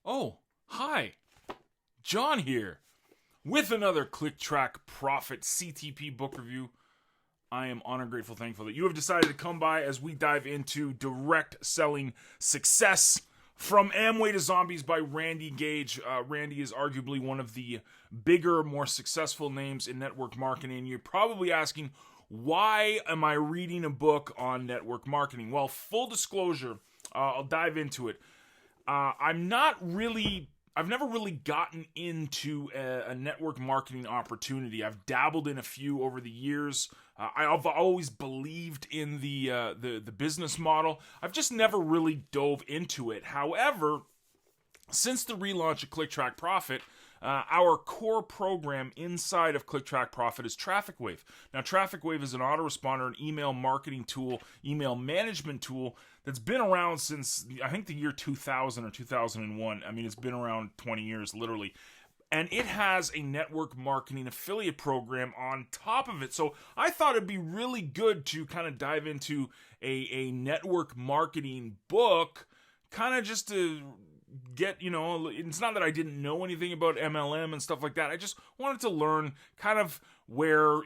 Oh, hi, John here with another Click Track Profit CTP book review. I am honored, grateful, thankful that you have decided to come by as we dive into Direct Selling Success from Amway to Zombies by Randy Gage. Randy is arguably one of the bigger, more successful names in network marketing. You're probably asking, why am I reading a book on network marketing? Well, full disclosure, I'll dive into it. I've never really gotten into a network marketing opportunity. I've dabbled in a few over the years. I've always believed in the business model. I've just never really dove into it. However, since the relaunch of ClickTrack Profit, our core program inside of ClickTrack Profit is Traffic Wave. Now, Traffic Wave is an autoresponder, an email marketing tool, email management tool that's been around since, I think, the year 2000 or 2001. I mean, it's been around 20 years, literally. And it has a network marketing affiliate program on top of it. So I thought it'd be really good to kind of dive into a network marketing book, kind of just to get, it's not that I didn't know anything about MLM and stuff like that. I just wanted to learn kind of where,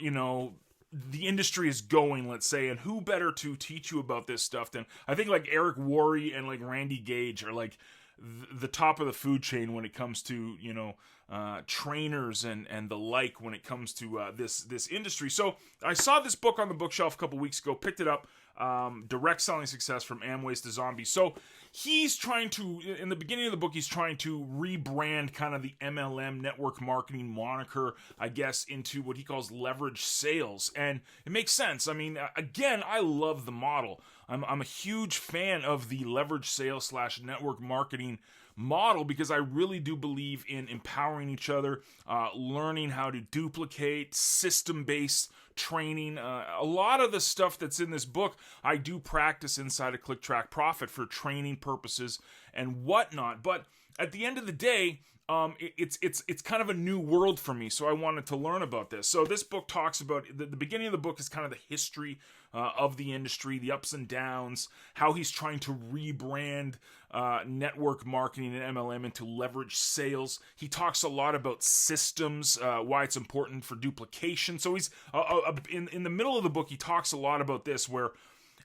the industry is going, let's say, and who better to teach you about this stuff than, I think, like Eric Worre and like Randy Gage are like the top of the food chain when it comes to, trainers and the like when it comes to this industry. So I saw this book on the bookshelf a couple weeks ago, picked it up, Direct Selling Success from Amways to Zombies. So he's trying to, in the beginning of the book, he's trying to rebrand kind of the MLM network marketing moniker, I guess, into what he calls leverage sales. And it makes sense. I mean, again, I love the model. I'm a huge fan of the leverage sales / network marketing model because I really do believe in empowering each other, learning how to duplicate, system-based training. A lot of the stuff that's in this book, I do practice inside of ClickTrack Profit for training purposes and whatnot. But at the end of the day, it's kind of a new world for me, so I wanted to learn about this. So this book talks about, the beginning of the book is kind of the history of the industry, the ups and downs, how he's trying to rebrand network marketing and MLM into leverage sales. He talks a lot about systems, why it's important for duplication. So he's in the middle of the book, he talks a lot about this, where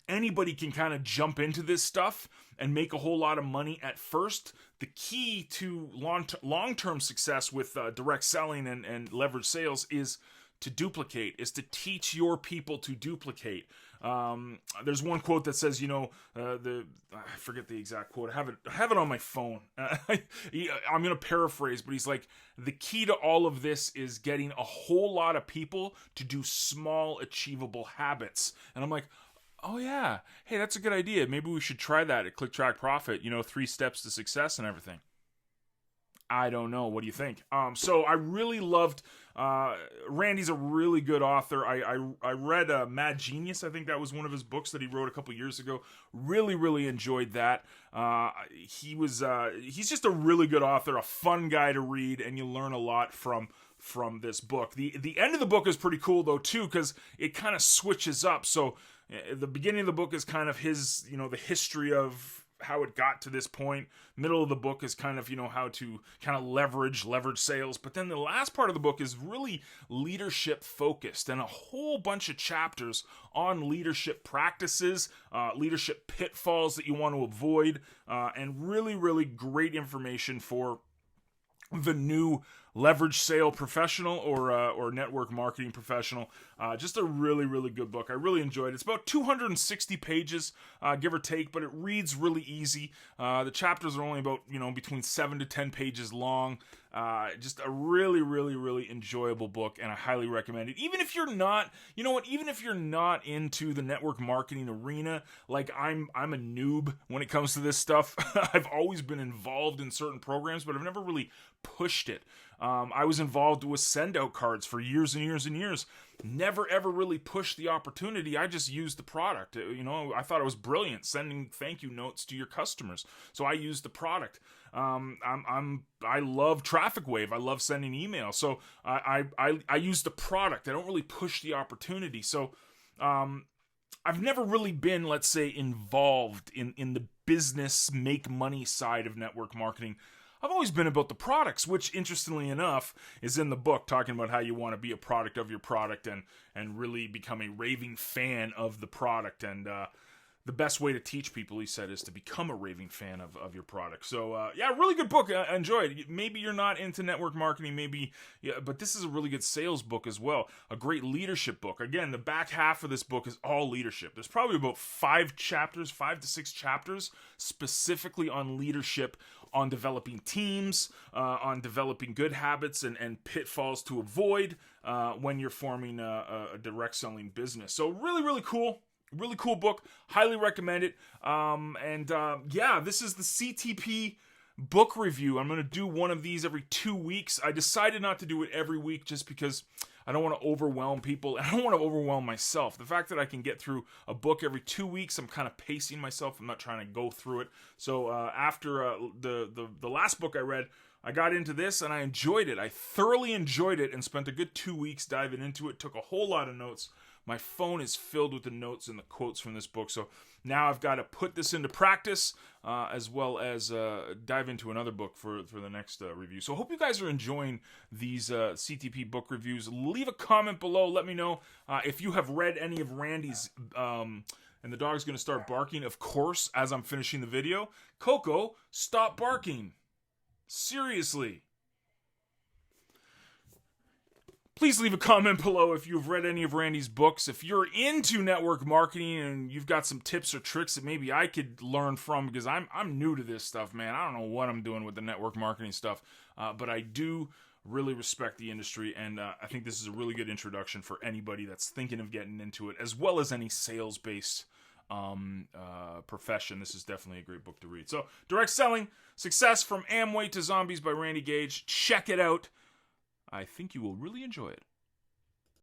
anybody can kind of jump into this stuff and make a whole lot of money at first. The key to long-term success with direct selling and leverage sales is to duplicate, is to teach your people to duplicate. There's one quote that says, I forget the exact quote. I have it on my phone. I'm going to paraphrase, but he's like, the key to all of this is getting a whole lot of people to do small, achievable habits. And I'm like, oh yeah, hey, that's a good idea. Maybe we should try that at ClickTrack Profit, 3 steps to success and everything. I don't know. What do you think? So I really loved, Randy's a really good author. I read Mad Genius. I think that was one of his books that he wrote a couple years ago. Really, really enjoyed that. He's just a really good author, a fun guy to read, and you learn a lot from this book. The end of the book is pretty cool though too, because it kind of switches up. So the beginning of the book is kind of his, the history of how it got to this point. Middle of the book is kind of, how to kind of leverage sales. But then the last part of the book is really leadership focused, and a whole bunch of chapters on leadership practices, leadership pitfalls that you want to avoid, and really, really great information for the new leverage sale professional or network marketing professional. Just a really, really good book. I really enjoyed it. It's about 260 pages, give or take, but it reads really easy. The chapters are only about, between 7 to 10 pages long. Just a really, really, really enjoyable book, and I highly recommend it. Even if you're not, even if you're not into the network marketing arena, like I'm a noob when it comes to this stuff. I've always been involved in certain programs, but I've never really pushed it. I was involved with send-out cards for years and years and years. Never, ever really pushed the opportunity. I just used the product. I thought it was brilliant, sending thank you notes to your customers. So I used the product. I love Traffic Wave. I love sending emails. So I use the product. I don't really push the opportunity. So I've never really been, let's say, involved in the business make money side of network marketing. I've always been about the products, which interestingly enough is in the book, talking about how you want to be a product of your product and really become a raving fan of the product. And the best way to teach people, he said, is to become a raving fan of your product. So, yeah, really good book. I enjoyed it. Maybe you're not into network marketing, but this is a really good sales book as well. A great leadership book. Again, the back half of this book is all leadership. There's probably about 5 to 6 chapters specifically on leadership, on developing teams, on developing good habits and pitfalls to avoid when you're forming a direct selling business. So really, really cool. Really cool book. Highly recommend it. Yeah, this is the CTP book review. I'm going to do one of these every 2 weeks. I decided not to do it every week just because I don't want to overwhelm people. And I don't want to overwhelm myself. The fact that I can get through a book every 2 weeks, I'm kind of pacing myself. I'm not trying to go through it. So after the last book I read, I got into this and I enjoyed it. I thoroughly enjoyed it and spent a good 2 weeks diving into it. Took a whole lot of notes. My phone is filled with the notes and the quotes from this book. So now I've got to put this into practice as well as dive into another book for the next review. So I hope you guys are enjoying these CTP book reviews. Leave a comment below. Let me know if you have read any of Randy's... and the dog's going to start barking, of course, as I'm finishing the video. Coco, stop barking. Seriously. Please leave a comment below if you've read any of Randy's books. If you're into network marketing and you've got some tips or tricks that maybe I could learn from, because I'm new to this stuff, man. I don't know what I'm doing with the network marketing stuff, but I do really respect the industry, and I think this is a really good introduction for anybody that's thinking of getting into it, as well as any sales-based profession. This is definitely a great book to read. So, Direct Selling, Success from Amway to Zombies by Randy Gage. Check it out. I think you will really enjoy it.